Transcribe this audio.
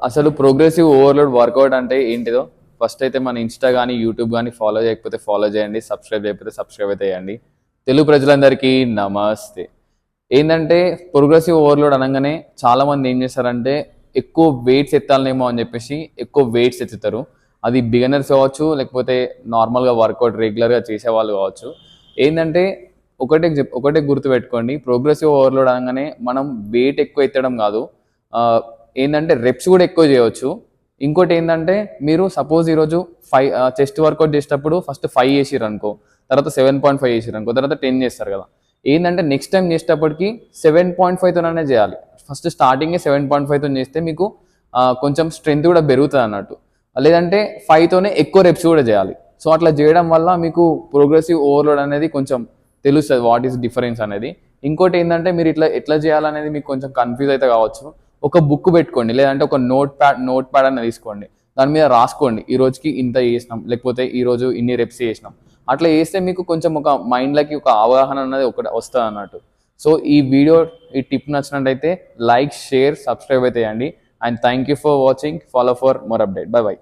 అసలు progressive overload work out అంటే ఏంటిదో ఫస్ట్ అయితే మన ఇన్స్టా కానీ యూట్యూబ్ కానీ ఫాలో చేయకపోతే ఫాలో చేయండి, సబ్స్క్రైబ్ చేయకపోతే సబ్స్క్రైబ్ అయితే చేయండి. తెలుగు ప్రజలందరికీ నమస్తే. ఏంటంటే ప్రోగ్రెసివ్ ఓవర్లోడ్ అనగానే చాలామంది ఏం చేస్తారంటే ఎక్కువ వెయిట్స్ ఎత్తాలనేమో అని చెప్పేసి ఎక్కువ వెయిట్స్ ఎత్తుతారు. అది బిగినర్స్ కావచ్చు, లేకపోతే నార్మల్గా వర్కౌట్ రెగ్యులర్గా చేసేవాళ్ళు కావచ్చు. ఏంటంటే ఒకటే గుర్తుపెట్టుకోండి, ప్రోగ్రెసివ్ ఓవర్లోడ్ అనగానే మనం వెయిట్ ఎక్కువ ఎత్తడం కాదు, ఏంటంటే రెప్స్ కూడా ఎక్కువ చేయవచ్చు. ఇంకోటి ఏంటంటే మీరు సపోజ్ ఈరోజు 5 చెస్ట్ వర్కౌట్ చేసేటప్పుడు ఫస్ట్ 5 చేసిర్రు అనుకో, తర్వాత 7.5 చేసిర్రు అనుకో, తర్వాత 10 చేస్తారు కదా. ఏంటంటే నెక్స్ట్ టైం చేసేటప్పటికి 7.5తోనే చేయాలి. ఫస్ట్ స్టార్టింగే 7.5తో చేస్తే మీకు కొంచెం స్ట్రెంత్ కూడా పెరుగుతుంది అన్నట్టు. లేదంటే 5తోనే ఎక్కువ రెప్స్ కూడా చేయాలి. సో అట్లా చేయడం వల్ల మీకు ప్రోగ్రెసివ్ ఓవర్లోడ్ అనేది కొంచెం తెలుస్తుంది, వాట్ ఈస్ డిఫరెన్స్ అనేది. ఇంకోటి ఏంటంటే మీరు ఎట్లా చేయాలనేది మీకు కొంచెం కన్ఫ్యూజ్ అయితే కావచ్చు. ఒక బుక్ పెట్టుకోండి, లేదంటే ఒక నోట్ ప్యాడ్ అనేది తీసుకోండి, దాని మీద రాసుకోండి ఈ రోజుకి ఇంత చేసినాం, లేకపోతే ఈ రోజు ఇన్ని రెప్స్ చేసినాం. అట్లా చేస్తే మీకు కొంచెం ఒక మైండ్లకి ఒక అవగాహన అనేది ఒకటి వస్తుంది అన్నట్టు. సో ఈ టిప్ నచ్చినట్టయితే లైక్, షేర్, సబ్స్క్రైబ్ అయితే చేయండి. And thank you for watching. Follow for more update. By by.